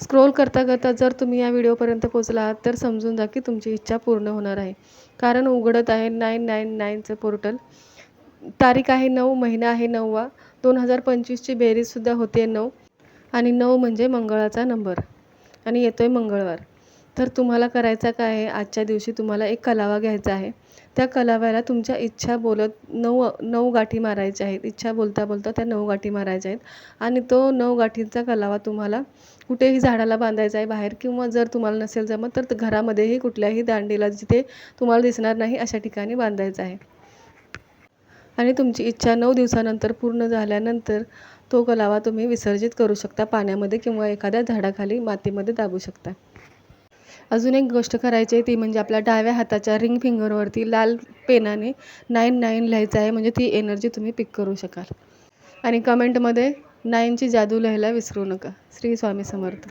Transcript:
Scroll करता करता जर तुम्ही या व्हिडिओपर्यंत पोहोचला आहात तर समजून जा की तुमची इच्छा पूर्ण होणार आहे. कारण उघडत आहे 999चं पोर्टल. तारीख आहे 9, महिना आहे 9वा. 2025ची बेरीजसुद्धा होते 9 आणि 9 म्हणजे मंगळाचा नंबर आणि येतो आहे मंगळवार. तर तुम्हाला करायचं काय आहे, आजच्या दिवशी तुम्हाला एक कलावा घ्यायचा आहे. त्या कलाव्याला तुमच्या इच्छा बोलत 9 गाठी मारायच्या आहेत. इच्छा बोलता बोलता त्या 9 गाठी मारायच्या आहेत आणि तो 9 गाठींचा कलावा तुम्हाला कुठेही झाडाला बांधायचा आहे बाहेर, किंवा जर तुम्हाला नसेल जमत तर घरामध्येही कुठल्याही दांडीला जिथे तुम्हाला दिसणार नाही अशा ठिकाणी बांधायचा आहे. आणि तुमची इच्छा 9 दिवसानंतर पूर्ण झाल्यानंतर तो कलावा तुम्ही विसर्जित करू शकता पाण्यामध्ये किंवा एखाद्या झाडाखाली मातीमध्ये दाबू शकता. अजून एक गोष्ट करायची आहे ती म्हणजे आपल्या डाव्या हाताच्या रिंग फिंगरवरती लाल पेनाने 99 लिहायचं आहे, म्हणजे ती एनर्जी तुम्ही पिक करू शकाल. आणि कमेंटमध्ये 9ची जादू लिहायला विसरू नका. श्री स्वामी समर्थ.